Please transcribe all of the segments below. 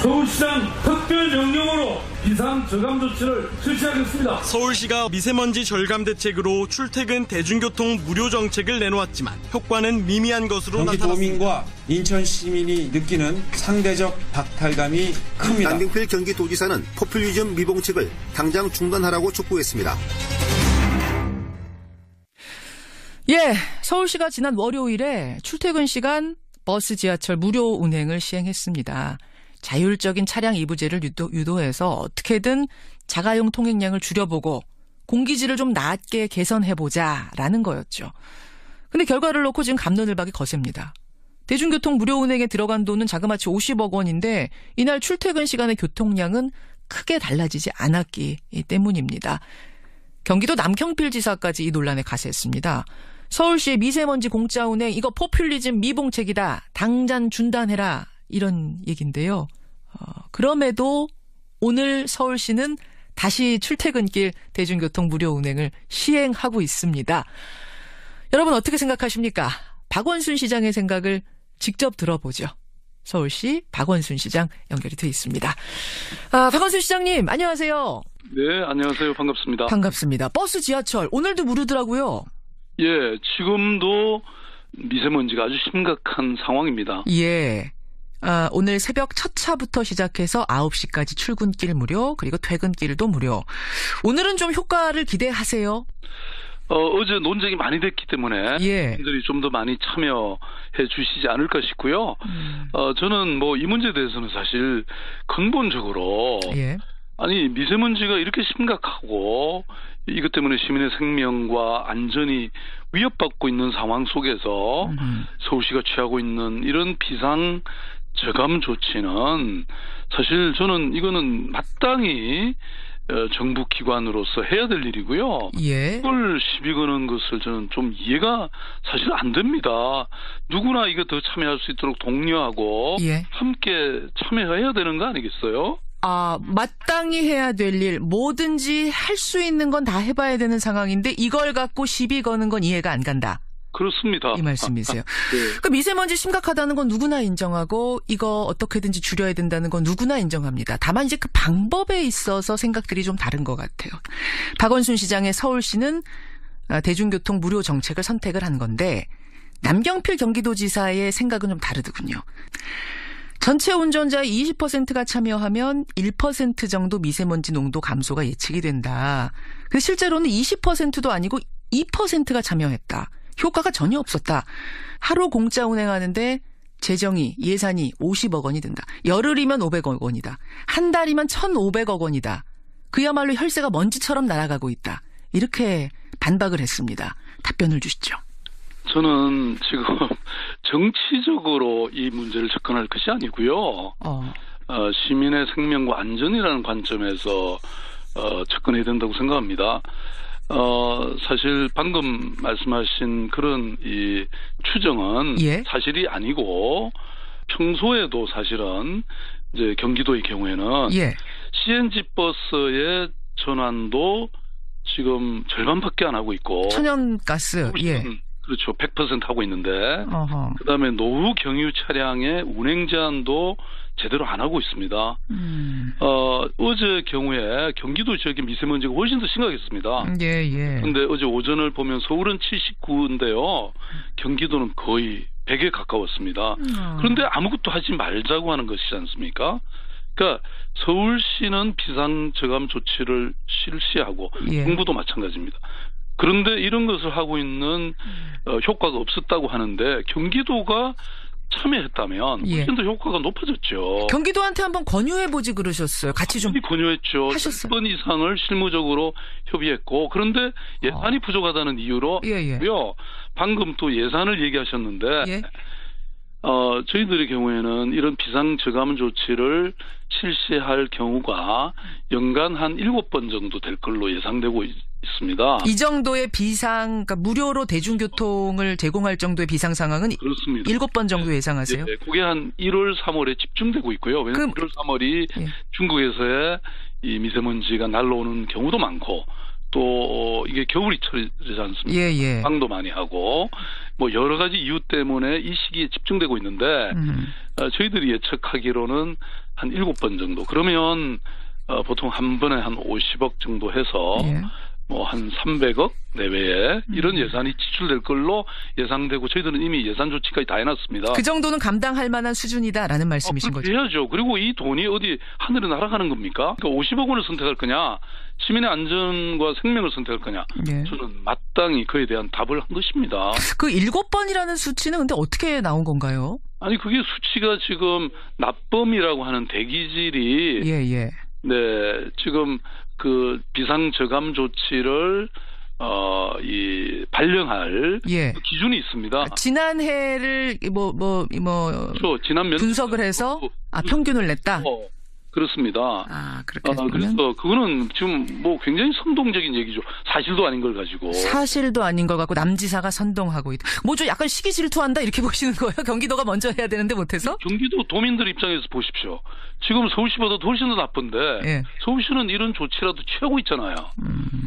서울시장 특별명령으로 비상저감 조치를 실시하겠습니다. 서울시가 미세먼지 절감 대책으로 출퇴근 대중교통 무료 정책을 내놓았지만 효과는 미미한 것으로 나타났습니다. 경기도민과 인천 시민이 느끼는 상대적 박탈감이 큽니다. 남경필 경기도지사는 포퓰리즘 미봉책을 당장 중단하라고 촉구했습니다. 예, 서울시가 지난 월요일에 출퇴근 시간 버스 지하철 무료 운행을 시행했습니다. 자율적인 차량 이부제를 유도해서 어떻게든 자가용 통행량을 줄여보고 공기질을 좀 낮게 개선해보자라는 거였죠. 근데 결과를 놓고 지금 갑론을박이 거셉니다. 대중교통 무료 운행에 들어간 돈은 자그마치 50억 원인데 이날 출퇴근 시간의 교통량은 크게 달라지지 않았기 때문입니다. 경기도 남경필 지사까지 이 논란에 가세했습니다. 서울시의 미세먼지 공짜 운행 이거 포퓰리즘 미봉책이다. 당장 중단해라. 이런 얘기인데요. 그럼에도 오늘 서울시는 다시 출퇴근길 대중교통 무료 운행을 시행하고 있습니다. 여러분 어떻게 생각하십니까? 박원순 시장의 생각을 직접 들어보죠. 서울시 박원순 시장 연결이 돼 있습니다. 박원순 시장님 안녕하세요. 네, 안녕하세요. 반갑습니다. 반갑습니다. 버스 지하철 오늘도 무료더라고요. 예, 지금도 미세먼지가 아주 심각한 상황입니다. 예. 오늘 새벽 첫 차부터 시작해서 9시까지 출근길 무료, 그리고 퇴근길도 무료. 오늘은 좀 효과를 기대하세요? 어제 논쟁이 많이 됐기 때문에 분들이 좀 더 많이 참여해 주시지 않을까 싶고요. 저는 뭐 이 문제에 대해서는 사실 근본적으로 아니 미세먼지가 이렇게 심각하고 이것 때문에 시민의 생명과 안전이 위협받고 있는 상황 속에서 서울시가 취하고 있는 이런 비상 저감 조치는 사실 저는 이거는 마땅히 정부 기관으로서 해야 될 일이고요. 이걸 시비 거는 것을 저는 좀 이해가 사실 안 됩니다. 누구나 이거 더 참여할 수 있도록 독려하고 함께 참여해야 되는 거 아니겠어요? 마땅히 해야 될 일, 뭐든지 할 수 있는 건 다 해봐야 되는 상황인데 이걸 갖고 시비 거는 건 이해가 안 간다. 그렇습니다. 이 말씀이세요. 네. 그러니까 미세먼지 심각하다는 건 누구나 인정하고 이거 어떻게든지 줄여야 된다는 건 누구나 인정합니다. 다만 이제 그 방법에 있어서 생각들이 좀 다른 것 같아요. 박원순 시장의 서울시는 대중교통 무료 정책을 선택을 한 건데 남경필 경기도지사의 생각은 좀 다르더군요. 전체 운전자의 20%가 참여하면 1% 정도 미세먼지 농도 감소가 예측이 된다. 근데 실제로는 20%도 아니고 2%가 참여했다. 효과가 전혀 없었다. 하루 공짜 운행하는데 예산이 50억 원이 든다. 열흘이면 500억 원이다. 한 달이면 1,500억 원이다. 그야말로 혈세가 먼지처럼 날아가고 있다. 이렇게 반박을 했습니다. 답변을 주시죠. 저는 지금 정치적으로 이 문제를 접근할 것이 아니고요. 시민의 생명과 안전이라는 관점에서 접근해야 된다고 생각합니다. 사실 방금 말씀하신 그런 이 추정은 사실이 아니고 평소에도 사실은 이제 경기도의 경우에는 CNG 버스의 전환도 지금 절반밖에 안 하고 있고 천연가스 그렇죠. 100% 하고 있는데 그다음에 노후 경유 차량의 운행 제한도 제대로 안 하고 있습니다. 어제 경우에 경기도 지역의 미세먼지가 훨씬 더 심각했습니다. 그런데 어제 오전을 보면 서울은 79인데요. 경기도는 거의 100에 가까웠습니다. 그런데 아무것도 하지 말자고 하는 것이지 않습니까? 그러니까 서울시는 비상저감 조치를 실시하고 정부도 마찬가지입니다. 그런데 이런 것을 하고 있는 효과가 없었다고 하는데 경기도가 참여했다면 훨씬 더 효과가 높아졌죠. 경기도한테 한번 권유해보지 그러셨어요. 같이 좀 권유했죠. 10번 이상을 실무적으로 협의했고 그런데 예산이 부족하다는 이유로 방금 또 예산을 얘기하셨는데 저희들의 경우에는 이런 비상저감 조치를 실시할 경우가 연간 한 7번 정도 될 걸로 예상되고 있습니다. 이 정도의 그러니까 무료로 대중교통을 제공할 정도의 비상 상황은 그렇습니다. 7번 정도 예상하세요? 그게 한 1월, 3월에 집중되고 있고요. 왜냐하면 1월, 3월이 중국에서의 이 미세먼지가 날라오는 경우도 많고 또 이게 겨울이 철이지 않습니까? 방도 많이 하고 뭐 여러 가지 이유 때문에 이 시기에 집중되고 있는데 저희들이 예측하기로는 한 7번 정도. 그러면 보통 한 번에 한 50억 정도 해서 예. 뭐 한 300억 내외에 이런 예산이 지출될 걸로 예상되고 저희들은 이미 예산 조치까지 다 해놨습니다. 그 정도는 감당할 만한 수준이다라는 말씀이신 거죠? 해야죠. 그리고 이 돈이 어디 하늘에 날아가는 겁니까? 그러니까 50억 원을 선택할 거냐, 시민의 안전과 생명을 선택할 거냐. 예. 저는 마땅히 그에 대한 답을 한 것입니다. 그 7번이라는 수치는 근데 어떻게 나온 건가요? 아니 그게 수치가 지금 납범이라고 하는 대기질이 예. 네 지금 그 비상저감 조치를 발령할 예. 그 기준이 있습니다. 지난해를 그렇죠. 지난 분석을 해서 평균을 냈다. 그렇습니다. 그렇게 그래서 그거는 지금 뭐 굉장히 선동적인 얘기죠. 사실도 아닌 걸 가지고. 사실도 아닌 걸 갖고 남지사가 선동하고 있다. 뭐죠? 약간 시기 질투한다 이렇게 보시는 거예요? 경기도가 먼저 해야 되는데 못해서? 경기도 도민들 입장에서 보십시오. 지금 서울시보다 훨씬 더 나쁜데 예. 서울시는 이런 조치라도 취하고 있잖아요.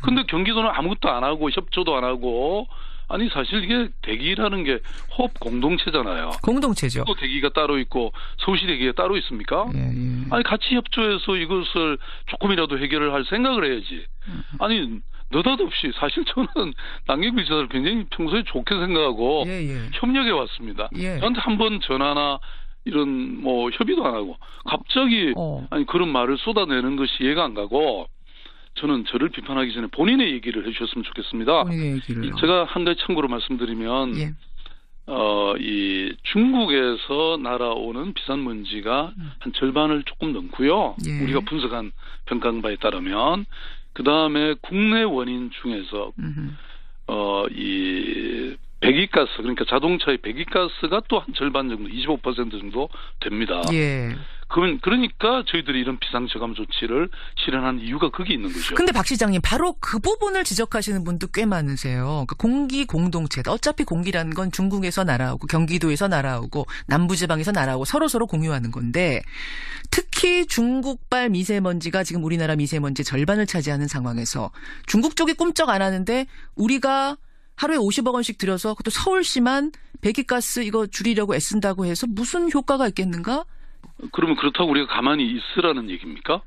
근데 경기도는 아무것도 안 하고 협조도 안 하고 아니 사실 이게 대기라는 게 호흡 공동체잖아요. 공동체죠. 또 대기가 따로 있고 서울시 대기가 따로 있습니까? 예. 아니 같이 협조해서 이것을 조금이라도 해결을 할 생각을 해야지. 아니 느닷없이 사실 저는 남경필 지사를 굉장히 평소에 좋게 생각하고 협력해 왔습니다. 저한테 한 번 전화나 이런 뭐 협의도 안 하고 갑자기 아니 그런 말을 쏟아내는 것이 이해가 안 가고. 저는 저를 비판하기 전에 본인의 얘기를 해주셨으면 좋겠습니다. 본인의 얘기를요. 제가 한 가지 참고로 말씀드리면, 예. 이 중국에서 날아오는 비산먼지가 한 절반을 조금 넘고요. 예. 우리가 분석한 평가한 바에 따르면 그 다음에 국내 원인 중에서 이 배기가스 그러니까 자동차의 배기가스가 또 한 절반 정도, 25% 정도 됩니다. 예. 그러니까 저희들이 이런 비상저감 조치를 실현한 이유가 거기 있는 거죠. 근데 박 시장님 바로 그 부분을 지적하시는 분도 꽤 많으세요. 그러니까 공기 공동체. 어차피 공기라는 건 중국에서 날아오고 경기도에서 날아오고 남부지방에서 날아오고 서로 공유하는 건데 특히 중국발 미세먼지가 지금 우리나라 미세먼지 절반을 차지하는 상황에서 중국 쪽이 꿈쩍 안 하는데 우리가 하루에 50억 원씩 들여서 그것도 서울시만 배기가스 이거 줄이려고 애쓴다고 해서 무슨 효과가 있겠는가? 그러면 그렇다고 우리가 가만히 있으라는 얘기입니까?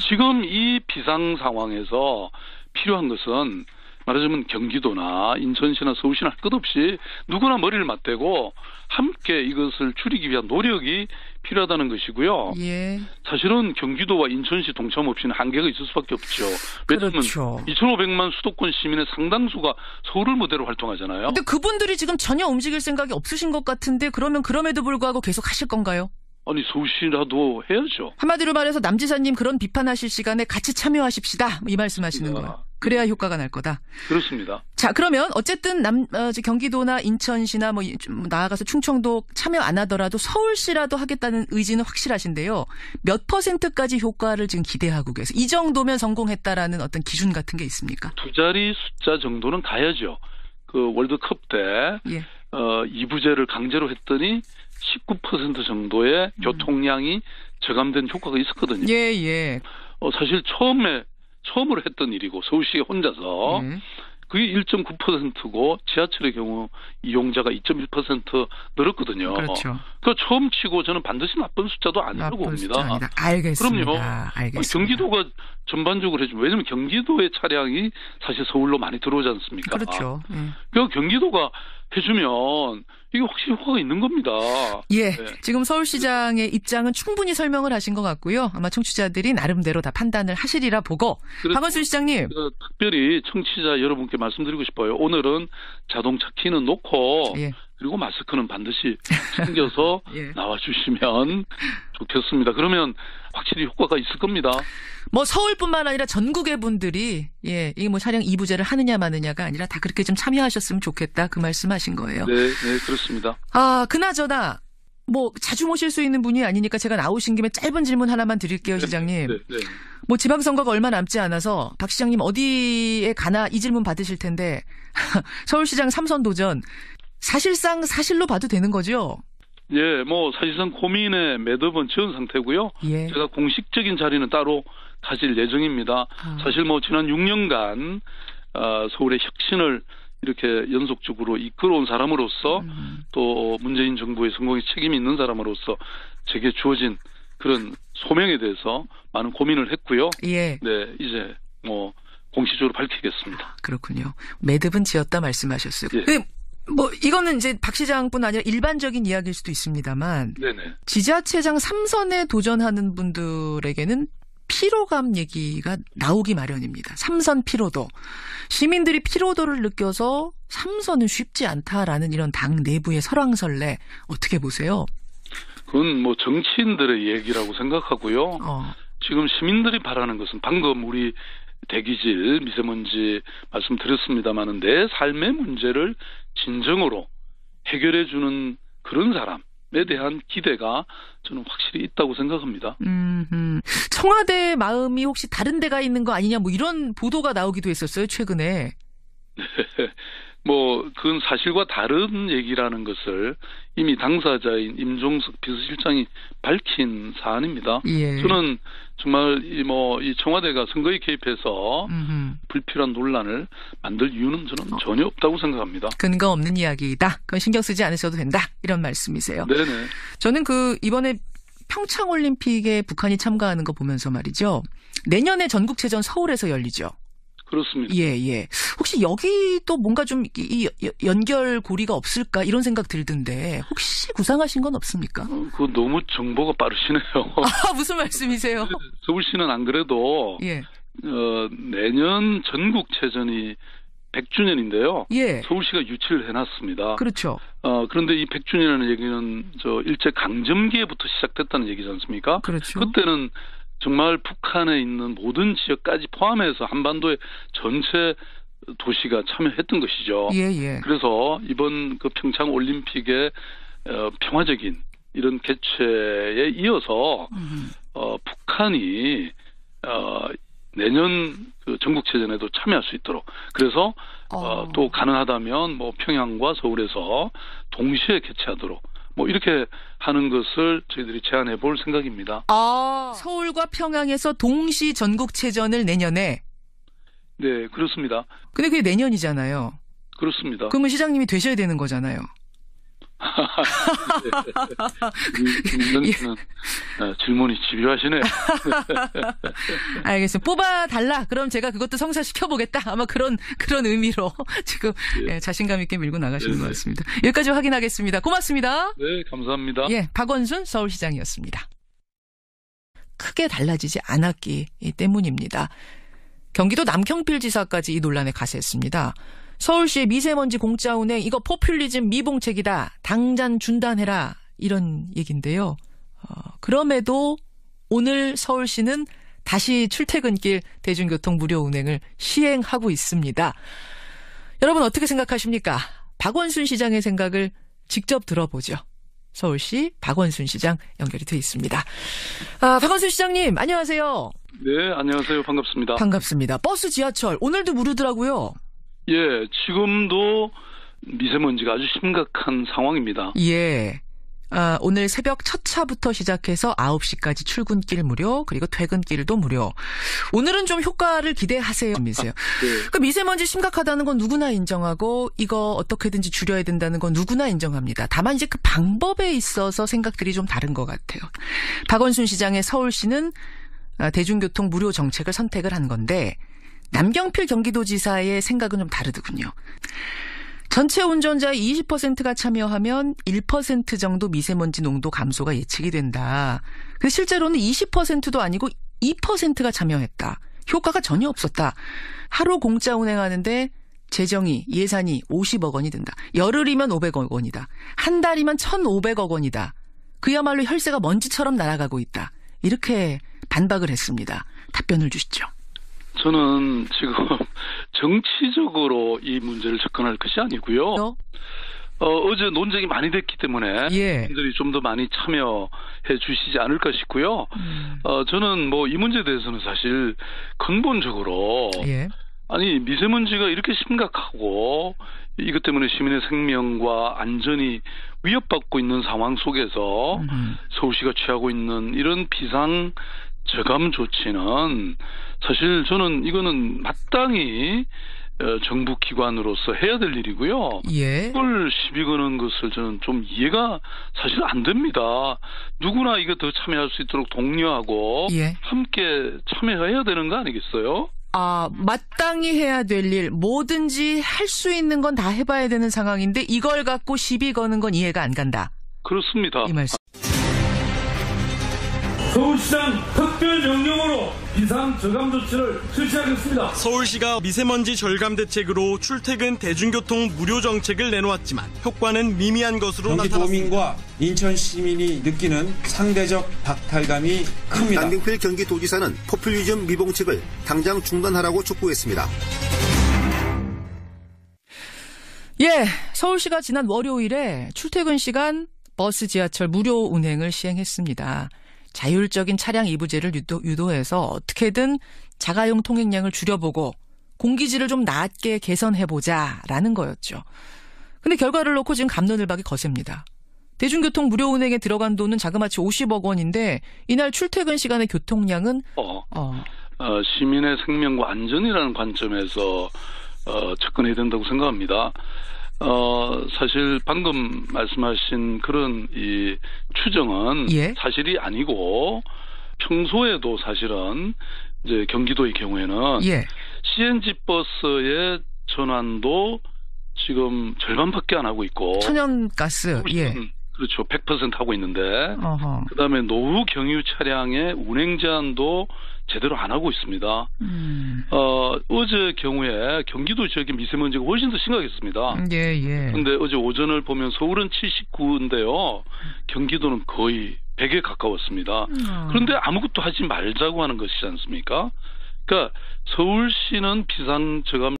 지금 이 비상 상황에서 필요한 것은 말하자면 경기도나 인천시나 서울시나 할 것 없이 누구나 머리를 맞대고 함께 이것을 줄이기 위한 노력이 필요하다는 것이고요. 예. 사실은 경기도와 인천시 동참 없이는 한계가 있을 수밖에 없죠. 왜냐하면 그렇죠. 2,500만 수도권 시민의 상당수가 서울을 무대로 활동하잖아요. 근데 그분들이 지금 전혀 움직일 생각이 없으신 것 같은데 그러면 그럼에도 불구하고 계속 하실 건가요? 아니 서울시라도 해야죠. 한마디로 말해서 남 지사님 그런 비판하실 시간에 같이 참여하십시다. 이 말씀하시는 거예요. 그래야 효과가 날 거다. 그렇습니다. 자 그러면 어쨌든 경기도나 인천시나 뭐 나아가서 충청도 참여 안 하더라도 서울시라도 하겠다는 의지는 확실하신데요. 몇 %까지 효과를 지금 기대하고 계세요? 이 정도면 성공했다라는 어떤 기준 같은 게 있습니까? 두 자리 숫자 정도는 가야죠. 그 월드컵 때 이부제를 강제로 했더니 19% 정도의 교통량이 저감된 효과가 있었거든요. 예. 사실 처음으로 했던 일이고 서울시가 혼자서 그게 1.9%고 지하철의 경우 이용자가 2.1% 늘었거든요. 그렇죠. 그 처음 치고 저는 반드시 나쁜 숫자도 아니라고 봅니다. 알겠습니다. 그럼요. 알겠습니다. 경기도가 전반적으로 해주면 왜냐하면 경기도의 차량이 사실 서울로 많이 들어오지 않습니까? 그렇죠. 그 경기도가 해주면 이게 확실히 효과가 있는 겁니다. 예, 네. 지금 서울시장의 입장은 충분히 설명을 하신 것 같고요. 아마 청취자들이 나름대로 다 판단을 하시리라 보고. 박원순 시장님. 특별히 청취자 여러분께 말씀드리고 싶어요. 오늘은 자동차 키는 놓고 그리고 마스크는 반드시 챙겨서 나와주시면 좋겠습니다. 그러면 확실히 효과가 있을 겁니다. 뭐 서울뿐만 아니라 전국의 분들이 이게 뭐 차량 이부제를 하느냐 마느냐가 아니라 다 그렇게 좀 참여하셨으면 좋겠다 그 말씀하신 거예요. 네, 그렇습니다. 그나저나 뭐 자주 모실 수 있는 분이 아니니까 제가 나오신 김에 짧은 질문 하나만 드릴게요, 시장님. 네. 뭐 지방선거가 얼마 남지 않아서 박 시장님 어디에 가나 이 질문 받으실 텐데 서울시장 3선 도전 사실상 사실로 봐도 되는 거죠? 예, 뭐 사실상 고민의 매듭은 지은 상태고요. 제가 공식적인 자리는 따로 가질 예정입니다. 사실 뭐 지난 6년간 서울의 혁신을 이렇게 연속적으로 이끌어온 사람으로서 또 문재인 정부의 성공에 책임이 있는 사람으로서 제게 주어진 그런 소명에 대해서 많은 고민을 했고요. 예. 네, 이제 뭐 공식적으로 밝히겠습니다. 그렇군요. 매듭은 지었다 말씀하셨어요. 예. 뭐 이거는 이제 박 시장뿐 아니라 일반적인 이야기일 수도 있습니다만 네네. 지자체장 3선에 도전하는 분들에게는 피로감 얘기가 나오기 마련입니다. 3선 피로도. 시민들이 피로도를 느껴서 3선은 쉽지 않다라는 이런 당 내부의 설왕설래 어떻게 보세요? 그건 뭐 정치인들의 얘기라고 생각하고요. 지금 시민들이 바라는 것은 방금 우리 대기질, 미세먼지 말씀드렸습니다마는 내 삶의 문제를 진정으로 해결해주는 그런 사람에 대한 기대가 저는 확실히 있다고 생각합니다. 청와대의 마음이 혹시 다른 데가 있는 거 아니냐 뭐 이런 보도가 나오기도 했었어요, 최근에. 네. 뭐 그건 사실과 다른 얘기라는 것을 이미 당사자인 임종석 비서실장이 밝힌 사안입니다. 예. 저는 정말 이 청와대가 선거에 개입해서 불필요한 논란을 만들 이유는 저는 전혀 없다고 생각합니다. 근거 없는 이야기다. 그건 신경 쓰지 않으셔도 된다. 이런 말씀이세요. 네네. 저는 이번에 평창 올림픽에 북한이 참가하는 거 보면서 말이죠. 내년에 전국체전 서울에서 열리죠. 그렇습니다. 예. 혹시 여기 또 뭔가 좀 연결고리가 없을까 이런 생각 들던데 혹시 구상하신 건 없습니까? 그거 너무 정보가 빠르시네요. 무슨 말씀이세요? 서울시는 안 그래도 예. 내년 전국체전이 100주년인데요. 예. 서울시가 유치를 해놨습니다. 그렇죠. 그런데 이 100주년이라는 얘기는 일제 강점기에부터 시작됐다는 얘기지 않습니까? 그렇죠. 그때는 정말 북한에 있는 모든 지역까지 포함해서 한반도의 전체 도시가 참여했던 것이죠. 예. 그래서 이번 그 평창 올림픽의 평화적인 이런 개최에 이어서 북한이 내년 그 전국체전에도 참여할 수 있도록 그래서 또 가능하다면 뭐 평양과 서울에서 동시에 개최하도록 뭐 이렇게 하는 것을 저희들이 제안해 볼 생각입니다. 서울과 평양에서 동시 전국체전을 내년에. 네, 그렇습니다. 근데 그게 내년이잖아요. 그렇습니다. 그러면 시장님이 되셔야 되는 거잖아요. 질문이 집요하시네요. 알겠습니다. 뽑아달라. 그럼 제가 그것도 성사시켜보겠다. 아마 그런 의미로 지금 자신감 있게 밀고 나가시는 것 같습니다. 여기까지 확인하겠습니다. 고맙습니다. 네, 감사합니다. 예, 박원순 서울시장이었습니다. 크게 달라지지 않았기 때문입니다. 경기도 남경필지사까지 이 논란에 가세했습니다. 서울시의 미세먼지 공짜 운행 이거 포퓰리즘 미봉책이다. 당장 중단해라. 이런 얘기인데요. 그럼에도 오늘 서울시는 다시 출퇴근길 대중교통 무료 운행을 시행하고 있습니다. 여러분 어떻게 생각하십니까? 박원순 시장의 생각을 직접 들어보죠. 서울시 박원순 시장 연결이 돼 있습니다. 박원순 시장님 안녕하세요. 네, 안녕하세요. 반갑습니다. 반갑습니다. 버스 지하철 오늘도 무르더라고요. 예, 지금도 미세먼지가 아주 심각한 상황입니다. 예. 오늘 새벽 첫 차부터 시작해서 9시까지 출근길 무료, 그리고 퇴근길도 무료. 오늘은 좀 효과를 기대하세요. 네. 그러니까 미세먼지 심각하다는 건 누구나 인정하고 이거 어떻게든지 줄여야 된다는 건 누구나 인정합니다. 다만 이제 그 방법에 있어서 생각들이 좀 다른 것 같아요. 박원순 시장의 서울시는 대중교통 무료 정책을 선택을 한 건데 남경필 경기도지사의 생각은 좀 다르더군요. 전체 운전자의 20%가 참여하면 1% 정도 미세먼지 농도 감소가 예측이 된다. 근데 실제로는 20%도 아니고 2%가 참여했다. 효과가 전혀 없었다. 하루 공짜 운행하는데 예산이 50억 원이 든다. 열흘이면 500억 원이다. 한 달이면 1,500억 원이다. 그야말로 혈세가 먼지처럼 날아가고 있다. 이렇게 반박을 했습니다. 답변을 주시죠. 저는 지금 정치적으로 이 문제를 접근할 것이 아니고요. 어제 논쟁이 많이 됐기 때문에 분들이 좀 더 많이 참여해 주시지 않을까 싶고요. 저는 뭐 이 문제에 대해서는 사실 근본적으로 아니 미세먼지가 이렇게 심각하고 이것 때문에 시민의 생명과 안전이 위협받고 있는 상황 속에서 서울시가 취하고 있는 이런 비상 저감 조치는 사실 저는 이거는 마땅히 정부 기관으로서 해야 될 일이고요. 예. 그걸 시비 거는 것을 저는 좀 이해가 사실 안 됩니다. 누구나 이거 더 참여할 수 있도록 독려하고 예. 함께 참여해야 되는 거 아니겠어요? 마땅히 해야 될 일, 뭐든지 할 수 있는 건 다 해봐야 되는 상황인데 이걸 갖고 시비 거는 건 이해가 안 간다. 그렇습니다. 이 말씀. 서울시장 특별 명령으로 비상 저감 조치를 실시하겠습니다. 서울시가 미세먼지 절감 대책으로 출퇴근 대중교통 무료 정책을 내놓았지만 효과는 미미한 것으로 나타났습니다. 경기도민과 인천 시민이 느끼는 상대적 박탈감이 큽니다. 남경필 경기도지사는 포퓰리즘 미봉책을 당장 중단하라고 촉구했습니다. 예, 서울시가 지난 월요일에 출퇴근 시간 버스 지하철 무료 운행을 시행했습니다. 자율적인 차량 이부제를 유도해서 어떻게든 자가용 통행량을 줄여보고 공기질을 좀 낮게 개선해보자라는 거였죠. 근데 결과를 놓고 지금 갑론을박이 거셉니다. 대중교통 무료 운행에 들어간 돈은 자그마치 50억 원인데 이날 출퇴근 시간의 교통량은 시민의 생명과 안전이라는 관점에서 접근해야 된다고 생각합니다. 사실 방금 말씀하신 그런 이 추정은 예. 사실이 아니고 평소에도 사실은 이제 경기도의 경우에는 예. CNG 버스의 전환도 지금 절반밖에 안 하고 있고 천연가스 예. 그렇죠. 100% 하고 있는데 어허. 그다음에 노후 경유 차량의 운행 제한도 제대로 안 하고 있습니다. 어제 경우에 경기도 지역의 미세먼지가 훨씬 더 심각했습니다. 예. 그런데 어제 오전을 보면 서울은 79인데요. 경기도는 거의 100에 가까웠습니다. 그런데 아무것도 하지 말자고 하는 것이지 않습니까? 그러니까 서울시는 비상저감